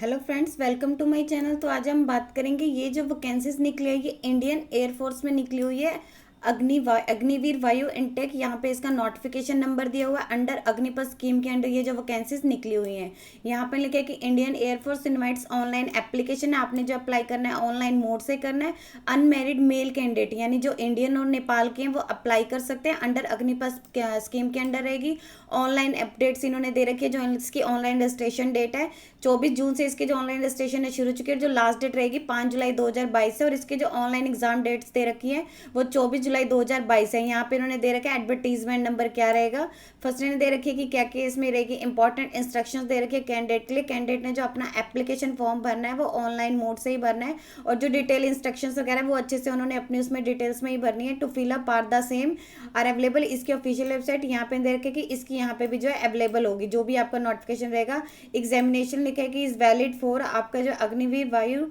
Hello friends, welcome to my channel. तो आज हम बात करेंगे, ये जो वैकेंसीज निकली है ये इंडियन एयरफोर्स में निकली हुई है। अग्निवीर वायु इनटेक, यहाँ पे इसका नोटिफिकेशन नंबर दिया हुआ है। अंडर अग्निपथ स्कीम के अंडर ये जो वैकेंसीज निकली हुई हैं, यहाँ पे लिखा है कि Indian air force invites online application है। आपने जो अप्लाई करना है ऑनलाइन मोड से करना है। अनमेरिड मेल कैंडिडेट यानी जो इंडियन और नेपाल के हैं वो अप्लाई कर सकते हैं। अंडर अग्निपथ स्कीम के अंडर रहेगी। ऑनलाइन अपडेट्स इन्होंने दे रखी है। जो इसकी ऑनलाइन रजिस्ट्रेशन डेट है 24 जून से इसके जो ऑनलाइन रजिस्ट्रेशन है शुरू हो चुकी है। जो लास्ट डेट रहेगी 5 जुलाई 2022 है। और इसके जो ऑनलाइन एग्जाम डेट्स दे रखी है वो 24 जुलाई 2022 है। यहाँ पे इन्होंने दे रखा है एडवर्टीजमेंट नंबर क्या रहेगा। फर्स्ट इन्होंने दे रखी है कि क्या क्या इसमें रहेगी। इंपॉर्टेंट इंस्ट्रक्शंस दे रखी है कैंडिडेट के लिए। कैंडिडेट ने जो अपना एप्लीकेशन फॉर्म भरना है वो ऑनलाइन मोड से ही भरना है। और जो डिटेल इंस्ट्रक्शंस वगैरह वो अच्छे से उन्होंने अपनी उसमें डिटेल्स में ही भरनी है। To fill up are the same are available. इसकी ऑफिशियल वेबसाइट यहाँ पे दे रखे कि इसकी यहाँ पे भी जो है अवेलेबल होगी। जो भी आपका नोटिफिकेशन रहेगा, एग्जामिनेशन लिखा है कि इज वैलिड फॉर आपका जो अग्निवीर वायु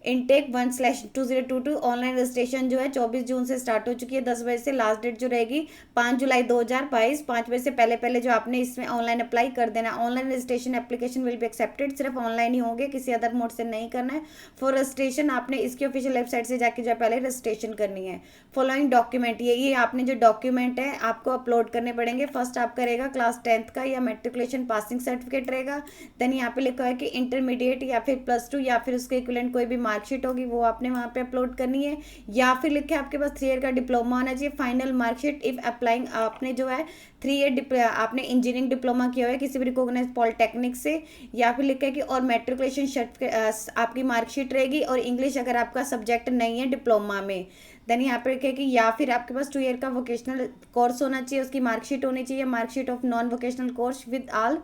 इनटेक 1/2022। ऑनलाइन रजिस्ट्रेशन जो है 24 जून से स्टार्ट हो चुकी है 10 बजे से। लास्ट डेट जो रहेगी 5 जुलाई 2022। 5 बजे से पहले पहले जो आपने इसमें ऑनलाइन अप्लाई कर देना। Online registration application will be accepted. सिर्फ ऑनलाइन ही होंगे, किसी अदर मोड से नहीं करना है। फॉर रजिस्ट्रेशन आपने इसकी ऑफिशियल वेबसाइट से जाके जो है पहले रजिस्ट्रेशन करनी है। फॉलोइंग डॉक्यूमेंट, ये आपने जो डॉक्यूमेंट है आपको अपलोड करने पड़ेंगे। फर्स्ट आपका रहेगा क्लास 10th का या मेट्रिकुलेशन पासिंग सर्टिफिकेट रहेगा। देन यहाँ पे लिखा है कि इंटरमीडिएट या फिर +2 या फिर उसके इक्विवेलेंट कोई भी मार्कशीट होगी वो आपने वहाँ पे अपलोड करनी है। या फिर लिखे आपके पास 3 ईयर का डिप्लोमा होना चाहिए। फाइनल मार्कशीट इफ अप्लाइंग, आपने जो है 3 ईयर आपने इंजीनियरिंग डिप्लोमा किया हुआ है किसी भी रिकॉग्नाइज पॉलिटेक्निक से। या फिर लिखा है कि और मेट्रिकुलेशन सर्टिफिकेट आपकी मार्कशीट रहेगी। और इंग्लिश अगर आपका सब्जेक्ट नहीं है डिप्लोमा में। देन यहाँ पे लिखा है कि या फिर आपके पास 2 ईयर का वोकेशनल कोर्स होना चाहिए, उसकी मार्कशीट होनी चाहिए। Marksheet of non vocational course with all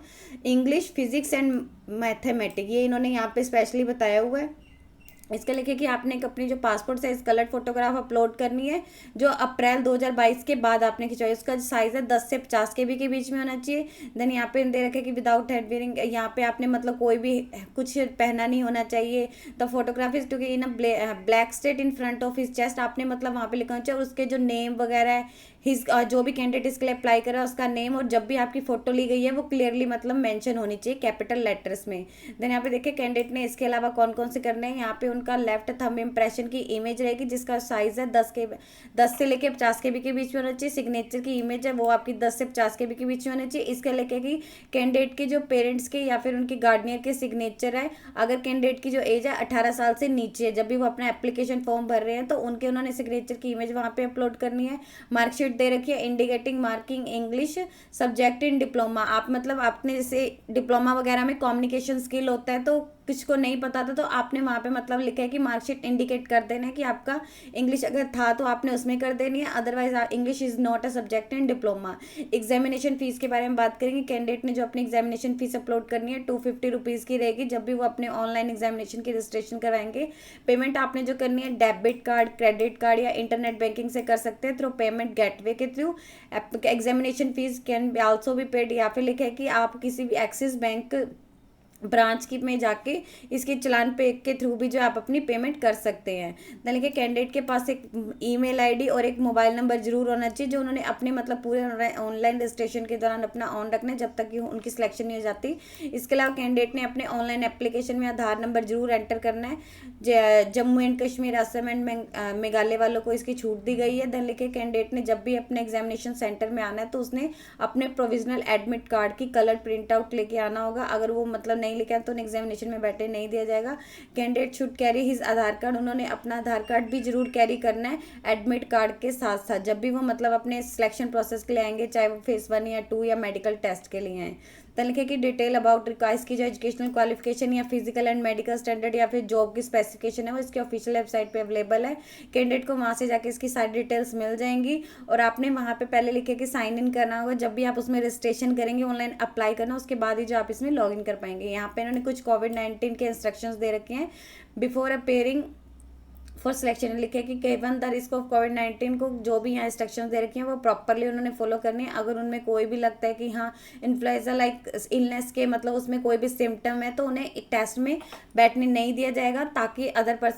English, physics and mathematic, ये इन्होंने यहाँ पे स्पेशली बताया हुआ है। इसके लिखे कि आपने अपनी जो passport size colour photograph upload करनी है जो अप्रैल 2022 के बाद आपने खिंचवाई। उसका साइज है 10 से 50 KB के बीच में होना चाहिए। देन यहाँ पे दे रखे कि विदाउट हेड वेयरिंग, यहाँ पे आपने मतलब कोई भी कुछ पहना नहीं होना चाहिए। The photography to in black state in front of his chest, आपने मतलब वहाँ पे लिखना चाहिए। और उसके जो नेम वगैरह है हिज, जो भी कैंडिडेट इसके लिए अप्लाई कर रहा है उसका नेम, और जब भी आपकी फोटो ली गई है वो क्लियरली मतलब मेंशन होनी चाहिए कैपिटल लेटर्स में। देन यहाँ पे देखिए कैंडिडेट ने इसके अलावा कौन कौन से करने हैं। यहाँ पे उनका लेफ्ट थंब इम्प्रेशन की इमेज रहेगी जिसका साइज है 10 से लेके 50 KB के बीच में होना चाहिए। सिग्नेचर की इमेज है वो आपकी 10 से 50 KB के बीच में होना चाहिए। इसके लेके कि कैंडिडेट के जो पेरेंट्स के या फिर उनके गार्डियन के सिग्नेचर है। अगर कैंडिडेट की जो एज है 18 साल से नीचे है, जब भी वो अपना एप्लीकेशन फॉर्म भर रहे हैं तो उनके उन्होंने सिग्नेचर की इमेज वहाँ पे अपलोड करनी है। मार्कशीट दे रखी है indicating marking English subject in diploma. आप मतलब आपने जैसे डिप्लोमा वगैरह में कम्युनिकेशन स्किल होता है तो किसी को नहीं पता था तो आपने वहाँ पे मतलब लिखा है कि मार्कशीट इंडिकेट कर देना है कि आपका इंग्लिश अगर था तो आपने उसमें कर देनी है। Otherwise English is not a subject in diploma. Examination fees के बारे में बात करेंगे। कैंडिडेट ने जो अपनी एग्जामिनेशन फीस अपलोड करनी है 250 रुपीज़ की रहेगी जब भी वो अपने ऑनलाइन एग्जामिनेशन की रजिस्ट्रेशन करवाएंगे। पेमेंट आपने जो करनी है डेबिट कार्ड, क्रेडिट कार्ड या इंटरनेट बैंकिंग से कर सकते हैं थ्रू पेमेंट गेटवे के through. Examination fees can also भी पेड। या फिर लिखा है कि आप किसी भी एक्सिस बैंक ब्रांच की में जाके इसके चलान पे के थ्रू भी जो आप अपनी पेमेंट कर सकते हैं। देन लिखिए कैंडिडेट के पास एक ईमेल आईडी और एक मोबाइल नंबर जरूर होना चाहिए जो उन्होंने अपने मतलब पूरे ऑनलाइन रजिस्ट्रेशन के दौरान अपना ऑन रखना है जब तक कि उनकी सिलेक्शन नहीं हो जाती। इसके अलावा कैंडिडेट ने अपने ऑनलाइन एप्लीकेशन में आधार नंबर जरूर एंटर करना है। जम्मू एंड कश्मीर, असम एंड मेघालय वालों को इसकी छूट दी गई है। देन लिखिए कैंडिडेट ने जब भी अपने एग्जामिनेशन सेंटर में आना है तो उसने अपने प्रोविजनल एडमिट कार्ड की कलर प्रिंट आउट लेके आना होगा। अगर वो मतलब नहीं लेके आए तो एग्जामिनेशन में बैठे नहीं दिया जाएगा। Candidate should carry his Aadhaar card, उन्होंने अपना आधार कार्ड भी जरूर कैरी करना है एडमिट कार्ड के साथ साथ जब भी वो मतलब अपने सिलेक्शन प्रोसेस के लिए आएंगे, चाहे वो फेज 1 या 2 या मेडिकल टेस्ट के लिए आए। तो लिखे कि डिटेल अबाउट रिक्वायर्स की जो एजुकेशनल क्वालिफिकेशन या फिजिकल एंड मेडिकल स्टैंडर्ड या फिर जॉब की स्पेसिफिकेशन है वो इसकी ऑफिशियल वेबसाइट पे अवेलेबल है। कैंडिडेट को वहाँ से जाके इसकी सारी डिटेल्स मिल जाएंगी। और आपने वहाँ पे पहले लिखे कि साइन इन करना होगा जब भी आप उसमें रजिस्ट्रेशन करेंगे, ऑनलाइन अप्लाई करना, उसके बाद ही जो आप इसमें लॉग इन कर पाएंगे। यहाँ पे इन्होंने कुछ कोविड-19 के इंस्ट्रक्शंस दे रखे हैं। बिफोर अपेयरिंग फॉर सिलेक्शन लिखे कि गिवन द रिस्क ऑफ कोविड-19 को जो भी यहाँ इंस्ट्रक्शन दे रखी हैं वो प्रॉपरली उन्होंने फॉलो करनी है। अगर उनमें कोई भी लगता है कि हाँ इन्फ्लुएंजा लाइक इलनेस के मतलब उसमें कोई भी सिम्टम है तो उन्हें एक टेस्ट में बैठने नहीं दिया जाएगा, ताकि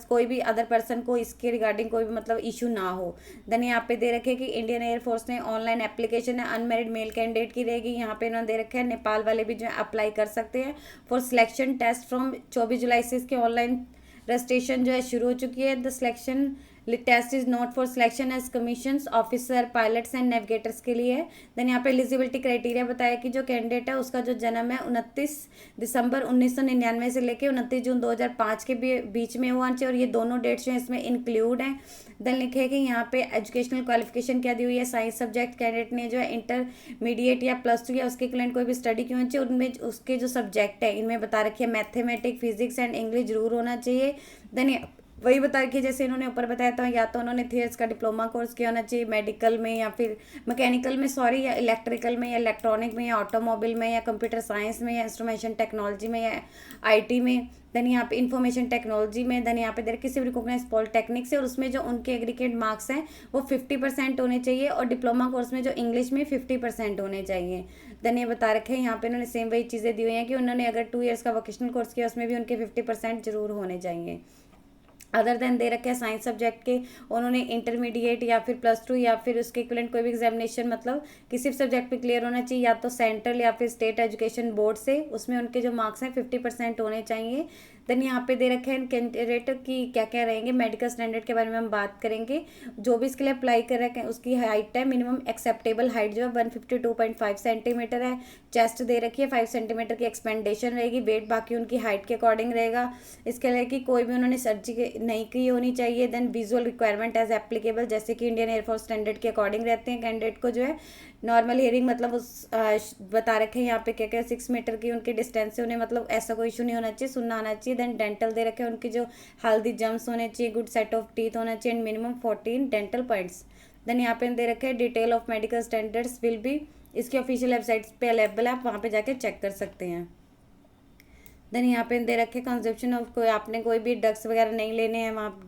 कोई भी अदर पर्सन को इसके रिगार्डिंग कोई भी मतलब इशू ना हो। देन यहाँ पे दे रखे कि इंडियन एयरफोर्स ने ऑनलाइन एप्लीकेशन है अनमेरिड मेल कैंडिडेट की रहेगी। यहाँ पे इन्होंने दे रखे हैं नेपाल वाले भी जो है अप्लाई कर सकते हैं फॉर सिलेक्शन टेस्ट फ्रॉम 24 जुलाई से इसके ऑनलाइन रजिस्ट्रेशन जो है शुरू हो चुकी है। The selection test is not for selection as commission officer pilots and navigators के लिए है। देन यहाँ पे एलिजिबिलिटी क्राइटेरिया बताया कि जो कैंडिडेट है उसका जो जन्म है 29 दिसंबर 1999 से लेकर 29 जून 2005 के बीच में हुआ चाहिए, और ये दोनों डेट्स जो है इसमें इंक्लूड हैं। देन लिखे है कि यहाँ पे एजुकेशनल क्वालिफिकेशन क्या दी हुई है, साइंस सब्जेक्ट कैंडिडेट ने जो है इंटरमीडिएट या +2 या उसके इक्विवेलेंट कोई भी स्टडी की होनी चाहिए, उनमें उसके जो सब्जेक्ट है इनमें बता रखी है मैथमेटिक्स, फिजिक्स एंड इंग्लिश जरूर होना चाहिए। देन वही बता रखिए जैसे इन्होंने ऊपर बताया था, या तो उन्होंने थियर्स का डिप्लोमा कोर्स किया होना चाहिए मेडिकल में या फिर मैकेनिकल में या इलेक्ट्रिकल में या इलेक्ट्रॉनिक में या ऑटोमोबाइल में या कंप्यूटर साइंस में या इंस्ट्रूमेंटेशन टेक्नोलॉजी में या आईटी में। देन यहाँ पे इंफॉर्मेशन टेक्नोलॉजी में। देन यहाँ पे देर किसी भी रिकॉग्नाइज पॉलिटेक्निक से, और उसमें जो उनके एग्रीगेट मार्क्स हैं वो 50% होने चाहिए, और डिप्लोमा कोर्स में जो इंग्लिश में 50% होने चाहिए। देन ये बता रखे हैं यहाँ पे उन्होंने सेम वही चीज़ें दी हुई हैं कि उन्होंने अगर 2 ईयर्स का वोकेशनल कोर्स किया उसमें भी उनके 50% जरूर होने चाहिए। अदर देन दे रखे हैं साइंस सब्जेक्ट के, उन्होंने इंटरमीडिएट या फिर +2 या फिर उसके इक्विवेलेंट कोई भी एग्जामिनेशन मतलब किसी भी सब्जेक्ट पे क्लियर होना चाहिए, या तो सेंट्रल या फिर स्टेट एजुकेशन बोर्ड से, उसमें उनके जो मार्क्स हैं 50% होने चाहिए। देन यहाँ पे दे रखे हैं कैंडिडेट की क्या क्या रहेंगे, मेडिकल स्टैंडर्ड के बारे में हम बात करेंगे। जो भी इसके लिए अप्लाई कर रखे हैं उसकी हाइट है मिनिमम एक्सेप्टेबल हाइट जो है 152.5 सेंटीमीटर है। चेस्ट दे रखी है 5 सेंटीमीटर की एक्सपेंडेशन रहेगी, वेट बाकी उनकी हाइट के अकॉर्डिंग रहेगा। इसके लिए कि कोई भी उन्होंने सर्जरी नहीं की होनी चाहिए। Then visual requirement as applicable, जैसे कि इंडियन एयरफोर्स स्टैंडर्ड के अकॉर्डिंग रहते हैं। कैंडिडेट को जो है नॉर्मल हियरिंग मतलब उस बता रखे हैं यहाँ पे क्या क्या 6 मीटर की उनकी डिस्टेंस से उन्हें मतलब ऐसा कोई इशू नहीं होना चाहिए, सुनना आना चाहिए। देन डेंटल दे रखे हैं उनकी जो हेल्दी जम्स होने चाहिए, गुड सेट ऑफ टीथ होना चाहिए and minimum 14 dental points. Then यहाँ पे दे रखे हैं detail of medical standards will be, इसकी ऑफिशियल वेबसाइट पे अवेलेबल है, आप वहाँ पे जाके चेक कर सकते हैं। देन यहाँ पे दे रखे कंजप्शन ऑफ आपने कोई भी ड्रग्स वगैरह नहीं लेने हैं, वहाँ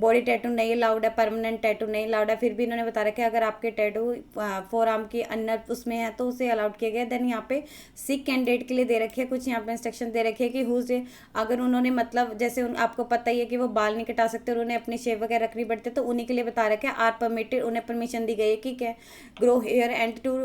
बॉडी टैटू नहीं अलाउड है, परमानेंट टैटू नहीं अलाउड है। फिर भी इन्होंने बता रखा है अगर आपके टैटू फोर आर्म की अन्नर उसमें है तो उसे अलाउड किया गया। देन यहाँ पे सिक कैंडिडेट के लिए दे रखे है कुछ यहाँ पे इंस्ट्रक्शन दे रखे है कि हुज अगर उन्होंने मतलब जैसे आपको पता ही है कि वो बाल नहीं कटा सकते और उन्हें अपनी शेव वगैरह रखनी पड़ती है, तो उन्हीं के लिए बता रखे है आर परमिटेड, उन्हें परमिशन दी गई है कि क्या ग्रो हेयर एंड टू,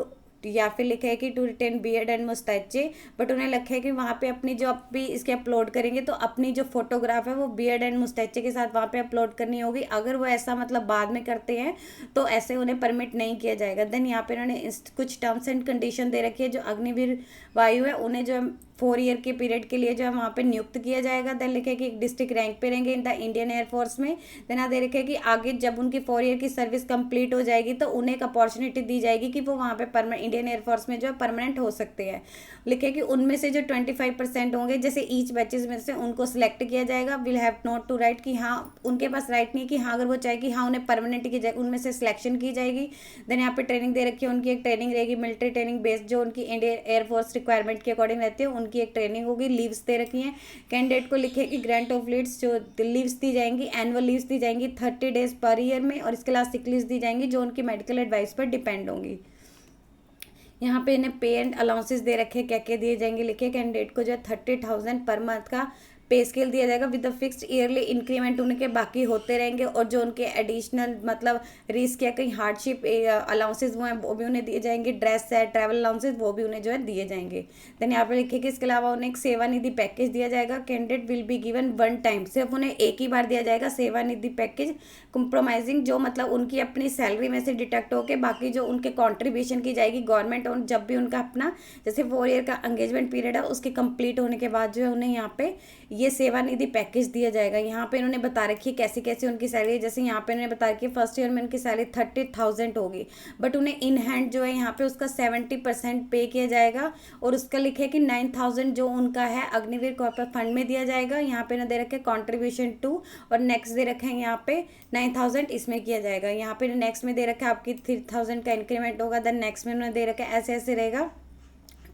या फिर लिखा है कि to retain beard and moustache, but उन्हें लिखा है कि वहाँ पे अपनी जो आप भी इसके अपलोड करेंगे तो अपनी जो फोटोग्राफ है वो बियर्ड एंड मुस्टैचे के साथ वहाँ पे अपलोड करनी होगी। अगर वो ऐसा मतलब बाद में करते हैं तो ऐसे उन्हें परमिट नहीं किया जाएगा। देन यहाँ पे उन्होंने कुछ टर्म्स एंड कंडीशन दे रखी है, जो अग्निवीर वायु है उन्हें जो 4 ईयर के पीरियड के लिए जो है वहाँ पे नियुक्त किया जाएगा। देन लिखे कि एक डिस्ट्रिक्ट रैंक पे रहेंगे इन द इंडियन एयरफोर्स में। देन यहाँ दे रखे कि आगे जब उनकी 4 ईयर की सर्विस कंप्लीट हो जाएगी तो उन्हें एक अपॉर्चुनिटी दी जाएगी कि वो वहाँ पे इंडियन एयरफोर्स में जो है परमानेंट हो सकते हैं। लिखे कि उनमें से जो 25% होंगे जैसे ईच बैचेज में से उनको सिलेक्ट किया जाएगा। Will have not to write कि हाँ उनके पास राइट नहीं कि हाँ अगर वो चाहे कि हाँ उन्हें परमानेंट की जाए, उनमें से सिलेक्शन की जाएगी। देन यहाँ पे ट्रेनिंग दे रखी है, उनकी एक ट्रेनिंग रहेगी मिलिट्री ट्रेनिंग बेस्ड, जो उनकी इंडियन एयरफोर्स रिक्वायरमेंट के अकॉर्डिंग रहती है, उनकी एक ट्रेनिंग होगी। लीव्स दे रखी हैं कैंडिडेट को, लिखे कि ग्रांट ऑफ लीव्स जो लीव्स दी जाएंगी एनुअल लीव्स दी जाएंगी 30 डेज पर ईयर में, और इसके अलावा सिक लीव्स दी जाएंगी जो उनकी मेडिकल एडवाइस पर डिपेंड होंगी। यहाँ पे इन्हें पे एंड अलाउंसेस दे रखे क्या क्या दिए जाएंगे, लिखे कैंडिडेट को जो है 30,000 पर मंथ का पे स्केल दिया जाएगा with the fixed yearly increment उनके बाकी होते रहेंगे, और जो उनके एडिशनल मतलब रिस्क या कहीं हार्डशिप अलाउंसेस वो हैं वो भी उन्हें दिए जाएंगे। ड्रेस है, ट्रैवल अलाउंसेस वो भी उन्हें जो है दिए जाएंगे। देन यहाँ पे लिखे कि इसके अलावा उन्हें एक सेवानिधि पैकेज दिया जाएगा। Candidate will be given 1 time, सिर्फ उन्हें एक ही बार दिया जाएगा सेवानिधि पैकेज कंप्रोमाइजिंग, जो मतलब उनकी अपनी सैलरी में से डिडक्ट होकर बाकी जो उनके कॉन्ट्रीब्यूशन की जाएगी गवर्नमेंट, और जब भी उनका अपना जैसे 4 ईयर का एंगेजमेंट पीरियड है उसके कंप्लीट होने के बाद जो है उन्हें यहाँ पे ये सेवानिधि पैकेज दिया जाएगा। यहाँ पे इन्होंने बता रखी है कैसी कैसी उनकी सैलरी है, जैसे यहाँ पे इन्होंने बता रखी है फर्स्ट ईयर में उनकी सैलरी 30,000 होगी, बट उन्हें इन हैंड जो है यहाँ पे उसका 70% पे किया जाएगा, और उसका लिखे है कि 9,000 जो उनका है अग्निवीर कॉर्पोरेट फंड में दिया जाएगा। यहाँ पे इन्होंने दे रखे कॉन्ट्रीब्यूशन 2, और नेक्स्ट दे रखे हैं यहाँ पे 9,000 इसमें किया जाएगा। यहाँ पे नेक्स्ट में दे रखा है आपकी 3,000 का इंक्रीमेंट होगा। देन नेक्स्ट में उन्होंने दे रखा है ऐसे ऐसे रहेगा।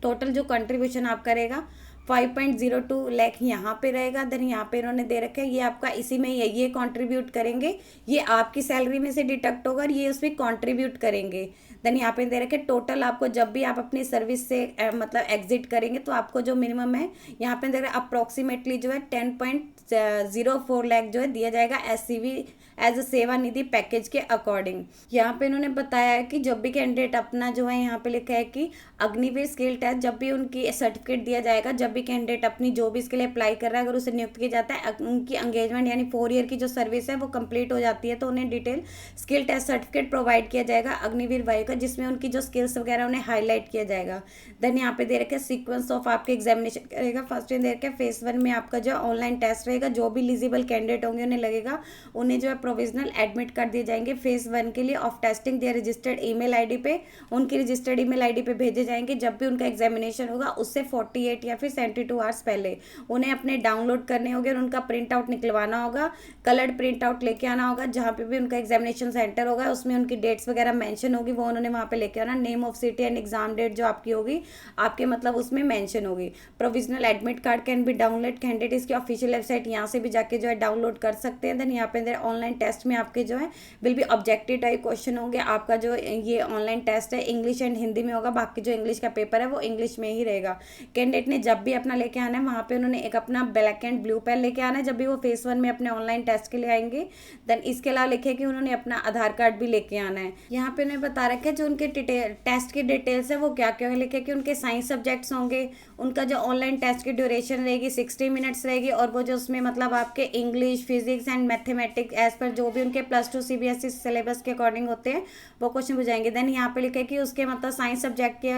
टोटल जो कंट्रीब्यूशन आपका रहेगा 5.02 लाख यहाँ पे रहेगा। देन यहाँ पे इन्होंने दे रखा है ये आपका इसी में ये कंट्रीब्यूट करेंगे, ये आपकी सैलरी में से डिडक्ट होगा और ये उसमें कंट्रीब्यूट करेंगे। देन यहाँ पे दे रखे टोटल आपको जब भी आप अपनी सर्विस से मतलब एग्जिट करेंगे तो आपको जो मिनिमम है यहाँ पे दे रहा है अप्रोक्सीमेटली जो है 10.04 लाख जो है दिया जाएगा SCV एज अ सेवानिधि पैकेज के अकॉर्डिंग। यहाँ पे इन्होंने बताया है कि जब भी कैंडिडेट अपना जो है यहाँ पे लिखा है कि अग्निवीर स्किल टेस्ट जब भी उनकी सर्टिफिकेट दिया जाएगा, जब भी कैंडिडेट अपनी जो भी इसके लिए अप्लाई कर रहा है अगर उसे नियुक्त किया जाता है, उनकी एंगेजमेंट यानी 4 ईयर की जो सर्विस है वो कंप्लीट हो जाती है तो उन्हें detail skill test certificate provide किया जाएगा अग्निवीर वायु का, जिसमें उनकी जो स्किल्स वगैरह उन्हें हाईलाइट किया जाएगा। देन यहाँ पे दे रखे सीक्वेंस ऑफ आपके एग्जामिनेशन रहेगा। फर्स्ट इन दे रखे फेज 1 में आपका जो ऑनलाइन टेस्ट रहेगा, जो भी एलिजिबल कैंडिडेट होंगे उन्हें लगेगा उन्हें जो है प्रोविजनल एडमिट कार्ड दिए जाएंगे फेज 1 के लिए of testing their registered email ID पे, उनकी रजिस्टर्ड ईमेल आईडी पे भेजे जाएंगे। जब भी उनका एग्जामिनेशन होगा उससे 48 या फिर 72 आवर्स पहले उन्हें अपने डाउनलोड करने होंगे और उनका प्रिंट आउट निकलवाना होगा, कलर्ड प्रिंट आउट लेके आना होगा। जहाँ पे भी उनका एग्जामिनेशन सेंटर होगा उसमें उनकी डेट्स वगैरह मेंशन होगी, वो उन्होंने वहाँ पे लेके आना। Name of city and exam date जो आपकी होगी आपके मतलब उसमें मेंशन होगी। Provisional admit card can be download, candidate इसकी ऑफिशियल वेबसाइट यहाँ से भी जाके जो है डाउनलोड कर सकते हैं। देन यहाँ पे ऑनलाइन टेस्ट में आपके जो है will be objective type question होंगे। आपका जो ये ऑनलाइन टेस्ट है इंग्लिश एंड हिंदी में होगा, बाकी जो इंग्लिश का पेपर है वो इंग्लिश में ही रहेगा। कैंडिडेट ने जब भी अपना लेके आना है वहाँ पे उन्होंने एक अपना ब्लैक एंड ब्लू पेन लेके आना है जब भी वो फेज 1 में अपने ऑनलाइन टेस्ट के लिए आएंगे। देन इसके अलावा लिखे कि उन्होंने अपना आधार कार्ड भी लेके आना है। यहाँ पे उन्हें बता रखा है जो उनके टेस्ट की डिटेल्स है वो क्या क्या लिखे कि उनके साइंस सब्जेक्ट्स होंगे, उनका जो ऑनलाइन टेस्ट की ड्यूरेशन रहेगी 60 मिनट्स रहेगी और वो जो उसमें मतलब आपके English physics and mathematics as पर जो भी उनके +2 CBSE सिलेबस के अकॉर्डिंग होते हैं वो क्वेश्चन बुझाएंगे। देन यहाँ पे लिखा है कि उसके मतलब साइंस सब्जेक्ट के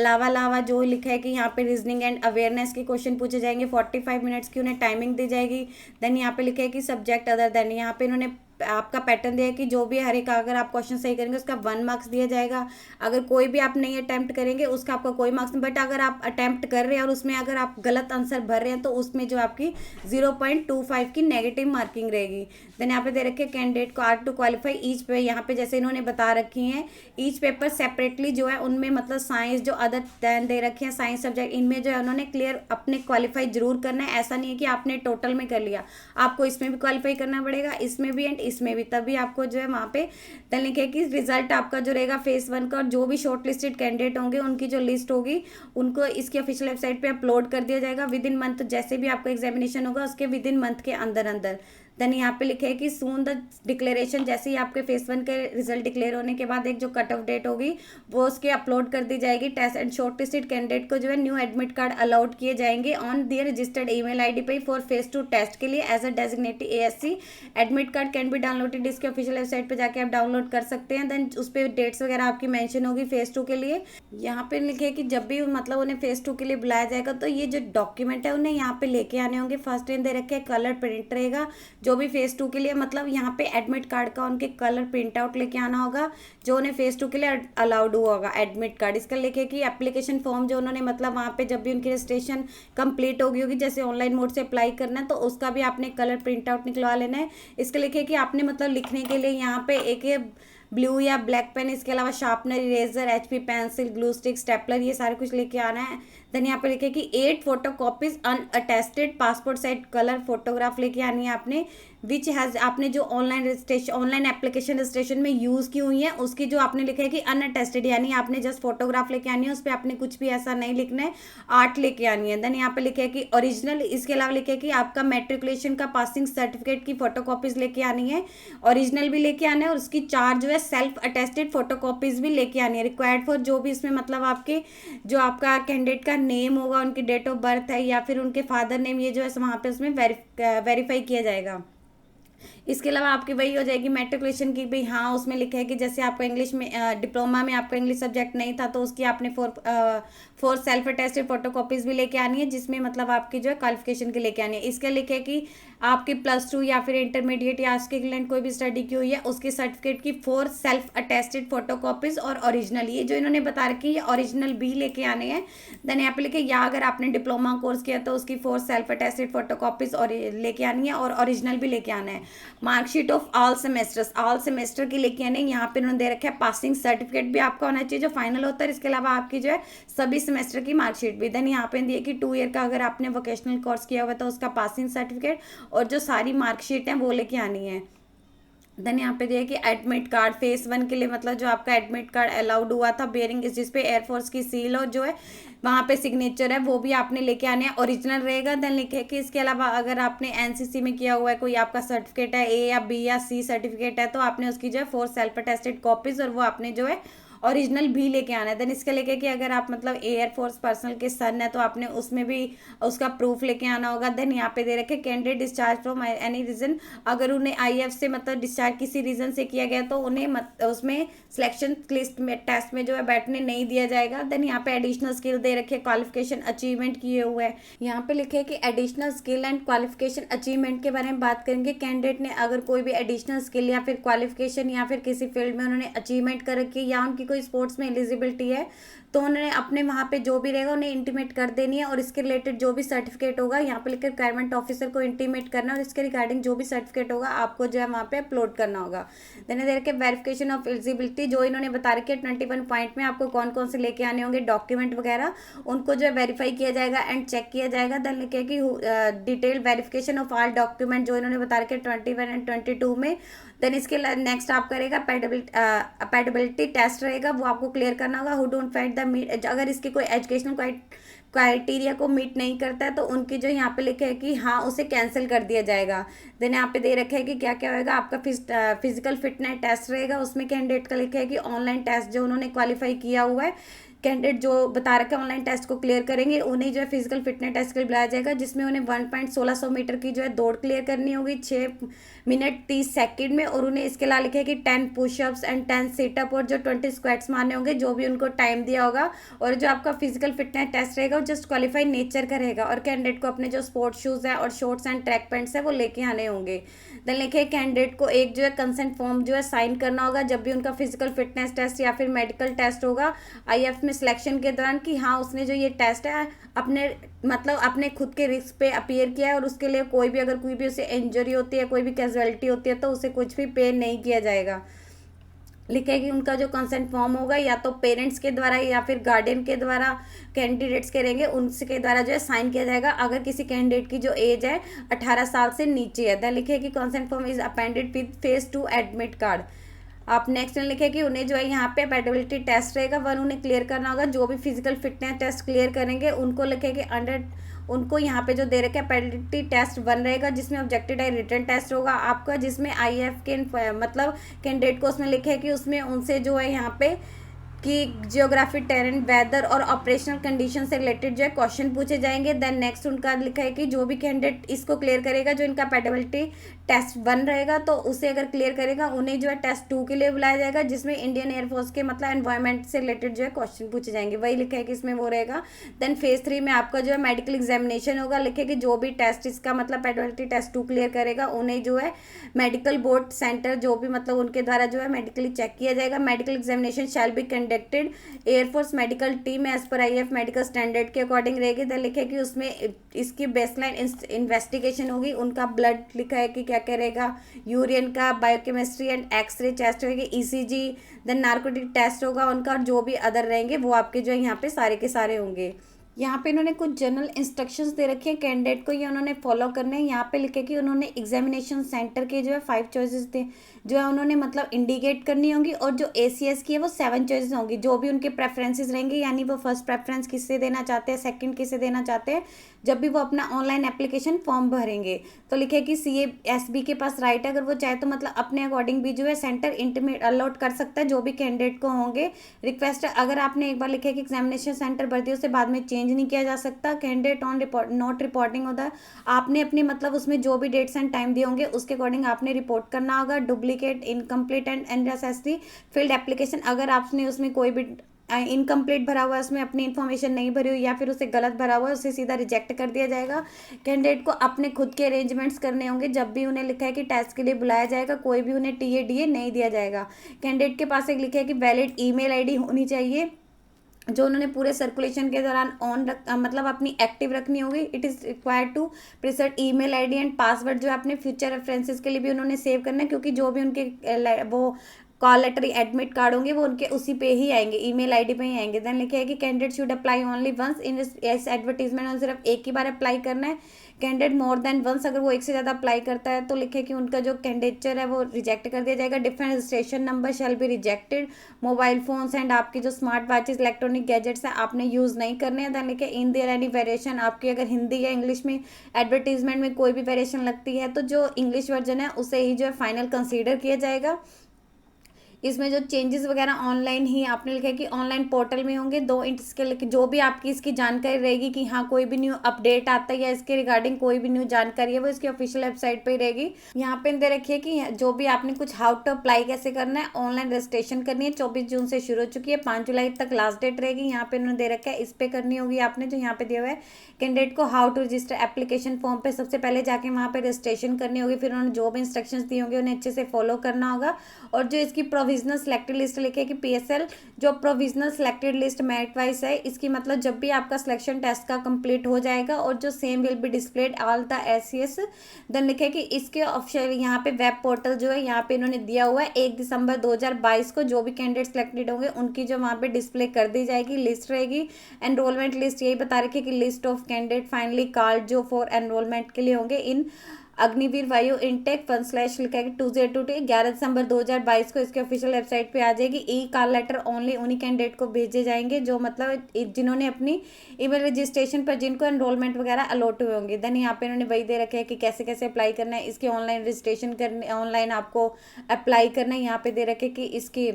अलावा जो लिखा है कि यहाँ पे रीजनिंग एंड अवेयरनेस के क्वेश्चन पूछे जाएंगे, 45 मिनट्स की उन्हें टाइमिंग दी जाएगी। देन यहाँ पे लिखा है कि सब्जेक्ट अदर देन, यहाँ पे इन्होंने आपका पैटर्न दिया है कि जो भी हर एक अगर आप क्वेश्चन सही करेंगे उसका 1 मार्क्स दिया जाएगा, अगर कोई भी आप नहीं अटैम्प्ट करेंगे उसका आपका कोई मार्क्स नहीं, बट अगर आप अटैम्प्ट कर रहे हैं और उसमें अगर आप गलत आंसर भर रहे हैं तो उसमें जो आपकी 0.25 की नेगेटिव मार्किंग रहेगी। देन यहाँ पे दे रखे कैंडिडेट को आर टू क्वालिफाई ईच पे, यहाँ पे जैसे इन्होंने बता रखी हैं ईच पेपर सेपरेटली जो है उनमें मतलब साइंस जो अदर दे रखे हैं साइंस सब्जेक्ट इनमें जो है उन्होंने क्लियर अपने क्वालिफाई जरूर करना है। ऐसा नहीं है कि आपने टोटल में कर लिया, आपको इसमें भी क्वालिफाई करना पड़ेगा, इसमें भी एंड इसमें भी, तभी आपको जो है वहाँ पे देन लिखे कि रिजल्ट आपका जो रहेगा फेज 1 का और जो भी शॉर्ट लिस्टेड कैंडिडेट होंगे उनकी जो लिस्ट होगी उनको इसकी ऑफिशियल वेबसाइट पे अपलोड कर दिया जाएगा विद इन मंथ। जैसे भी आपका एग्जामिनेशन होगा उसके विद इन मंथ के अंदर देन यहाँ पे लिखे है कि सून द डिक्लेरेशन, जैसे ही आपके फेज 1 के रिजल्ट डिक्लेयर होने के बाद एक जो कट ऑफ डेट होगी वो उसके अपलोड कर दी जाएगी। Test and shortlisted candidate को जो है न्यू एडमिट कार्ड अलाउड किए जाएंगे on their registered email ID पे फॉर फेज 2 टेस्ट के लिए as a designated ASC। Admit card can be downloaded, इसके ऑफिशियल वेबसाइट पे जाके आप डाउनलोड कर सकते हैं। देन उस पर डेट्स वगैरह आपकी मेंशन होगी फेज 2 के लिए। यहाँ पे लिखे कि जब भी मतलब उन्हें फेज 2 के लिए बुलाया जाएगा तो ये जो डॉक्यूमेंट है उन्हें यहाँ पे लेके आने होंगे। फर्स्ट इन दे रखे कलर प्रिंट रहेगा, जो भी फेज 2 के लिए मतलब यहाँ पे एडमिट कार्ड का उनके कलर प्रिंट आउट लेके आना होगा जो उन्हें फेज 2 के लिए अलाउड हुआ होगा एडमिट कार्ड। इसका लिखे कि एप्लीकेशन फॉर्म जो उन्होंने मतलब वहाँ पे जब भी उनकी रजिस्ट्रेशन कंप्लीट होगी जैसे ऑनलाइन मोड से अप्लाई करना है तो उसका भी आपने कलर प्रिंट आउट निकलवा लेना है। इसके लिखे कि आपने मतलब लिखने के लिए यहाँ पे एक ब्लू या ब्लैक पेन, इसके अलावा sharpener, eraser, HP pencil, glue stick, stapler, ये सारे कुछ लेके आना है। देन यहाँ पे लिखे कि 8 photo copies unattested passport size colour photograph लेके आनी है आपने, विच हैज़ आपने जो ऑनलाइन एप्लीकेशन रजिस्ट्रेशन में यूज़ की हुई है उसकी जो आपने लिखा है कि अनअटेस्टेड, यानी आपने जस्ट फोटोग्राफ लेके आनी है, उस पर आपने कुछ भी ऐसा नहीं लिखना है, आर्ट लेके आनी है। देन यहाँ पे लिखे है कि ओरिजिनल, इसके अलावा लिखे है कि आपका मैट्रिकुलेशन का पासिंग सर्टिफिकेट की फोटो कॉपीज लेके आनी है, ओरिजिनल भी लेके आना है और उसकी 4 जो है सेल्फ अटेस्टेड फोटो कॉपीज भी लेके आनी है। रिक्वायर्ड फॉर जो भी इसमें मतलब आपके जो आपका कैंडिडेट का नेम होगा, उनकी डेट ऑफ बर्थ है या फिर उनके फादर नेम, ये जो है वहाँ पे उसमें वेरीफाई किया जाएगा। इसके अलावा आपकी वही हो जाएगी मैट्रिकुलेशन की भी, हाँ उसमें लिखा है कि जैसे आपको इंग्लिश में डिप्लोमा में आपका इंग्लिश सब्जेक्ट नहीं था तो उसकी आपने four self attested photo copies भी लेके आनी है जिसमें मतलब आपकी जो है क्वालिफिकेशन के लेके आनी है। इसके लिखे कि आपकी +2 या फिर इंटरमीडिएट या उसके इक्विवेलेंट कोई भी स्टडी की हुई है उसके सर्टिफिकेट की 4 सेल्फ अटेस्टेड फोटो कॉपीज और ओरिजिनल, ये जो इन्होंने बता रखी है ओरिजिनल भी लेके आने हैं। देन यहाँ पे लिखे या अगर आपने डिप्लोमा कोर्स किया तो उसकी 4 सेल्फ अटेस्टेड फोटो कॉपीज और लेके आनी है और ओरिजिनल भी लेके आना है। मार्कशीट ऑफ ऑल सेमेस्टर की लेके आने, यहाँ पे उन्होंने दे रखा है पासिंग सर्टिफिकेट भी आपका होना चाहिए जो फाइनल होता है। इसके अलावा आपकी जो है सभी सेमेस्टर की मार्कशीट भी। देन यहाँ पे दिए कि 2 ईयर का अगर आपने वोकेशनल कोर्स किया हुआ तो उसका पासिंग सर्टिफिकेट और जो सारी मार्कशीट है वो लेके आनी है। देन यहाँ पे दिया कि एडमिट कार्ड फेस 1 के लिए, मतलब जो आपका एडमिट कार्ड अलाउड हुआ था बेयरिंग जिस पे एयरफोर्स की सील और जो है वहाँ पे सिग्नेचर है वो भी आपने लेके आने हैं, ओरिजिनल रहेगा। देन लिखे कि इसके अलावा अगर आपने एनसीसी में किया हुआ है, कोई आपका सर्टिफिकेट है ए या बी या सी सर्टिफिकेट है, तो आपने उसकी जो है 4 सेल्फ अटेस्टेड कॉपीज और वो आपने जो है ओरिजिनल भी लेके आना है। देन इसके लेके कि अगर आप मतलब एयरफोर्स पर्सनल के सन है तो आपने उसमें भी उसका प्रूफ लेके आना होगा। देन यहाँ पे दे रखे candidate discharge from any reason, अगर उन्हें आईएफ से मतलब डिस्चार्ज किसी रीजन से किया गया तो उन्हें उसमें सिलेक्शन लिस्ट में टेस्ट में जो है बैठने नहीं दिया जाएगा। देन यहाँ पे एडिशनल स्किल दे रखे क्वालिफिकेशन अचीवमेंट किए हुए हैं। यहाँ पे लिखे कि additional skill and qualification achievement के बारे में बात करेंगे। कैंडिडेट ने अगर कोई भी एडिशनल स्किल या फिर क्वालिफिकेशन या फिर किसी फील्ड में उन्होंने अचीवमेंट कर रखी है या उनकी कोई स्पोर्ट्स में एलिजिबिलिटी है तो उन्होंने अपने वहाँ पे जो भी रहेगा उन्हें इंटीमेट कर देनी है। और इसके रिलेटेड जो भी सर्टिफिकेट होगा यहाँ पे लिखकर रिक्वायरमेंट ऑफिसर को इंटीमेट करना और इसके रिगार्डिंग जो भी सर्टिफिकेट होगा आपको जो है वहाँ पे अपलोड करना होगा। देन देर के वेरिफिकेशन ऑफ एलिजिबिलिटी जो इन्होंने बता रखी है 21 पॉइंट में आपको कौन कौन से लेके आने होंगे डॉक्यूमेंट वगैरह, उनको जो है वेरीफाई किया जाएगा एंड चेक किया जाएगा। देन लिखे कि detail verification of all document जो इन्होंने बता रखे 21 एंड 22 में। देन इसके नेक्स्ट आप करेगा पैडेबिलिटी टेस्ट रहेगा, वो आपको क्लियर करना होगा। Who don't fight the meet, अगर इसके कोई एजुकेशनल क्राइटेरिया को मीट नहीं करता है तो उनकी जो यहाँ पे लिखे है कि हाँ उसे कैंसिल कर दिया जाएगा। देन यहाँ पे दे रखे है कि क्या क्या होगा, आपका फिजिकल फिटनेस टेस्ट रहेगा, उसमें कैंडिडेट का लिखे है कि ऑनलाइन टेस्ट जो उन्होंने क्वालिफाई किया हुआ है कैंडिडेट जो बता रखे ऑनलाइन टेस्ट को क्लियर करेंगे उन्हें जो है फिजिकल फिटनेस टेस्ट के लिए बुलाया जाएगा, जिसमें उन्हें 1.1600 मीटर की जो है दौड़ क्लियर करनी होगी 6 मिनट 30 सेकंड में। और उन्हें इसके अलावा लिखे है कि 10 पुशअप्स एंड 10 सिटअप और जो 20 स्क्वाट्स मारने होंगे जो भी उनको टाइम दिया होगा। और जो आपका फिजिकल फिटनेस टेस्ट रहेगा वो जस्ट क्वालिफाई नेचर का रहेगा और कैंडिडेट को अपने जो स्पोर्ट्स शूज़ है और शॉर्ट्स एंड ट्रैक पैंट्स है वो लेके आने होंगे। देन लिखे कैंडिडेट को एक जो है कंसेंट फॉर्म जो है साइन करना होगा जब भी उनका फिजिकल फिटनेस टेस्ट या फिर मेडिकल टेस्ट होगा आईएफ में सिलेक्शन के दौरान कि हाँ उसने जो ये टेस्ट है अपने मतलब अपने खुद के रिस्क पे अपीयर किया है और उसके लिए कोई भी अगर कोई भी उसे इंजरी होती है कोई भी कैजुअलिटी होती है तो उसे कुछ भी पे नहीं किया जाएगा। लिखे कि उनका जो कंसेंट फॉर्म होगा या तो पेरेंट्स के द्वारा या फिर गार्डियन के द्वारा कैंडिडेट्स के रहेंगे उनके द्वारा जो है साइन किया जाएगा अगर किसी कैंडिडेट की जो एज है 18 साल से नीचे है। देन लिखे कि consent form is appended with face 2 admit card. आप नेक्स्ट में लिखे कि उन्हें जो है यहाँ पे पैडेबिलिटी टेस्ट रहेगा वन उन्हें क्लियर करना होगा, जो भी फिजिकल फिटनेस टेस्ट क्लियर करेंगे उनको लिखे कि अंडर उनको यहाँ पे जो दे रखे पैडेबिलिटी टेस्ट 1 रहेगा जिसमें ऑब्जेक्टिव है रिटन टेस्ट होगा आपका, जिसमें आईएफ के मतलब कैंडिडेट को उसमें लिखे कि उसमें उनसे जो है यहाँ पे कि जियोग्राफी टेरेन वेदर और ऑपरेशनल कंडीशन से रिलेटेड जो है क्वेश्चन पूछे जाएंगे। देन नेक्स्ट उनका लिखा है कि जो भी कैंडिडेट इसको क्लियर करेगा जो इनका पैडेबिलिटी टेस्ट 1 रहेगा तो उसे अगर क्लियर करेगा उन्हें जो है टेस्ट 2 के लिए बुलाया जाएगा जिसमें इंडियन एयरफोर्स के मतलब एनवायरनमेंट से रिलेटेड जो है क्वेश्चन पूछे जाएंगे, वही लिखा है कि इसमें वो रहेगा। देन फेज 3 में आपका जो है मेडिकल एग्जामिनेशन होगा, लिखे कि जो भी टेस्ट इसका मतलब पैडेबिलिटी टेस्ट 2 क्लियर करेगा उन्हें जो है मेडिकल बोर्ड सेंटर जो भी मतलब उनके द्वारा जो है मेडिकली चेक किया जाएगा। Medical examination shall be conducted air force medical team as पर आईएफ मेडिकल स्टैंडर्ड के अकॉर्डिंग रहेगी। देन लिखे कि उसमें इसकी बेसलाइन इन्वेस्टिगेशन होगी, उनका ब्लड लिखा है कि क्या क्या रहेगा, यूरिन का बायोकेमिस्ट्री एंड एक्सरे टेस्ट होगी, ईसीजी, देन नार्कोटिक टेस्ट होगा उनका, और जो भी अदर रहेंगे वो आपके जो है यहाँ पे सारे के सारे होंगे। यहाँ पे इन्होंने कुछ जनरल इंस्ट्रक्शंस दे रखे हैं कैंडिडेट को, ये उन्होंने फॉलो करने हैं। यहाँ पे लिखे कि उन्होंने एग्जामिनेशन सेंटर के जो है 5 चॉइसेस थे जो है उन्होंने मतलब इंडिकेट करनी होंगी और जो एसीएस की है वो 7 चॉइसेस होंगी, जो भी उनके प्रेफरेंसेस रहेंगे यानी वो फर्स्ट प्रेफरेंस किससे देना चाहते हैं, सेकंड किसे देना चाहते हैं जब भी वो अपना ऑनलाइन एप्लीकेशन फॉर्म भरेंगे। तो लिखे कि CASB के पास राइट है, अगर वो चाहे तो मतलब अपने अकॉर्डिंग भी जो है सेंटर इंटीमेट अलॉट कर सकता है जो भी कैंडिडेट को होंगे। रिक्वेस्ट है अगर आपने एक बार लिखे कि एग्जामिनेशन सेंटर भर दिया उसे बाद में चेंज नहीं किया जा सकता। Candidate on report not reporting होता है, आपने अपनी मतलब उसमें जो भी डेट्स एंड टाइम दिए होंगे उसके अकॉर्डिंग आपने रिपोर्ट करना होगा। Duplicate incomplete and unnecessary field application, अगर आपने उसमें कोई भी इनकम्प्लीट भरा हुआ है उसमें अपनी इन्फॉर्मेशन नहीं भरी हुई या फिर उसे गलत भरा हुआ है उसे सीधा रिजेक्ट कर दिया जाएगा। कैंडिडेट को अपने खुद के अरेंजमेंट्स करने होंगे जब भी उन्हें लिखा है कि टेस्ट के लिए बुलाया जाएगा, कोई भी उन्हें TA DA नहीं दिया जाएगा। कैंडिडेट के पास एक लिखा है कि वैलिड ईमेल आईडी होनी चाहिए जो उन्होंने पूरे सर्कुलेशन के दौरान मतलब अपनी एक्टिव रखनी होगी। It is required to preserve email ID and password जो है अपने फ्यूचर रेफरेंसेस के लिए भी उन्होंने सेव करना है, क्योंकि जो भी उनके वो कॉल लेटर एडमिट कार्ड होंगे वो उनके उसी पे ही आएंगे, ईमेल आईडी पे ही आएंगे। देन लिखे है कि candidate should apply only once in इस एडवर्टीजमेंट में सिर्फ एक ही बार अप्लाई करना है। कैंडिडेट मोर देन वंस अगर वो एक से ज़्यादा अप्लाई करता है तो लिखे कि उनका जो कैंडिडेचर है वो रिजेक्ट कर दिया जाएगा। Different registration number shall be rejected. Mobile phones and आपकी जो स्मार्ट वॉचेस इलेक्ट्रॉनिक गैजेट्स हैं आपने यूज़ नहीं करने हैं। देन लिखे इन देयर एनी वेरिएशन, आपकी अगर हिंदी या इंग्लिश में एडवर्टीजमेंट में कोई भी वेरिएशन लगती है तो जो इंग्लिश वर्जन है उसे ही जो है फाइनल कंसीडर किया जाएगा। इसमें जो चेंजेस वगैरह ऑनलाइन ही आपने लिखा है कि ऑनलाइन पोर्टल में होंगे। दो इसके लिखे जो भी आपकी इसकी जानकारी रहेगी कि हाँ कोई भी न्यू अपडेट आता है या इसके रिगार्डिंग कोई भी न्यू जानकारी है वो इसकी ऑफिशियल वेबसाइट पे ही रहेगी। यहाँ पे दे रखिए कि जो भी आपने कुछ हाउ टू अप्लाई कैसे करना है, ऑनलाइन रजिस्ट्रेशन करनी है। 24 जून से शुरू हो चुकी है, 5 जुलाई तक लास्ट डेट रहेगी। यहाँ पे उन्होंने दे रखा है इस पे करनी होगी आपने, जो यहाँ पे दिया हुआ है कैंडिडेट को how to register application form पे सबसे पहले जाके वहाँ पे रजिस्ट्रेशन करनी होगी। फिर उन्होंने जो भी इंस्ट्रक्शंस दिए होंगे उन्हें अच्छे से फॉलो करना होगा। और जो इसकी प्रोविजनल सिलेक्टेड लिस्ट लिखे कि पीएसएल जो provisional selected list merit wise है, इसकी मतलब जब भी आपका सिलेक्शन टेस्ट का कंप्लीट हो जाएगा और जो same will be displayed all the ACS. Then लिखे कि इसके ऑफिशियल यहाँ पे वेब पोर्टल जो है यहाँ पे इन्होंने दिया हुआ है 1 दिसंबर 2022 को जो भी कैंडिडेट सिलेक्टेड होंगे उनकी जो वहाँ पे डिस्प्ले कर दी जाएगी, लिस्ट रहेगी। एनरोलमेंट लिस्ट यही बता रखी है कि list of candidate finally called जो फॉर एनरोलमेंट के लिए होंगे इन अग्निवीर वायु इनटेक / लिखा है 2022 11 दिसंबर 2022 को इसके ऑफिशियल वेबसाइट पे आ जाएगी। ई कॉल लेटर ओनली उन्हीं कैंडिडेट को भेजे जाएंगे जो मतलब जिन्होंने अपनी ईमेल रजिस्ट्रेशन पर जिनको एनरोलमेंट वगैरह अलॉट हुए होंगे। देन यहाँ पे इन्होंने वही दे रखे है कि कैसे कैसे अप्लाई करना है, इसकी ऑनलाइन रजिस्ट्रेशन करने ऑनलाइन आपको अप्लाई करना है। यहाँ पे दे रखे कि इसकी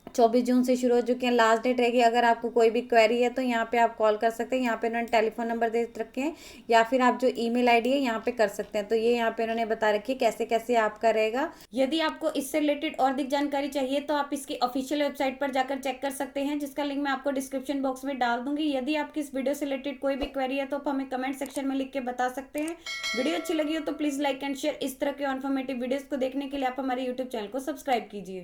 24 जून से शुरू हो चुकी है, लास्ट डेट रहेगी। अगर आपको कोई भी क्वेरी है तो यहाँ पे आप कॉल कर सकते हैं। यहाँ पे इन्होंने टेलीफोन नंबर दे रखे हैं या फिर आप जो ईमेल आईडी है यहाँ पे कर सकते हैं। तो ये यहाँ पे इन्होंने बता रखी है कैसे कैसे आपका रहेगा। यदि आपको इससे रिलेटेड और अधिक जानकारी चाहिए तो आप इसकी ऑफिशियल वेबसाइट पर जाकर चेक कर सकते हैं, जिसका लिंक मैं आपको डिस्क्रिप्शन बॉक्स में डाल दूंगी। यदि आपकी इस वीडियो से रिलेटेड कोई भी क्वेरी है तो आप हमें कमेंट सेक्शन में लिख के बता सकते हैं। वीडियो अच्छी लगी हो तो प्लीज़ लाइक एंड शेयर। इस तरह के इन्फॉर्मेटिव वीडियोज़ को देखने के लिए आप हमारे यूट्यूब चैनल को सब्सक्राइब कीजिए।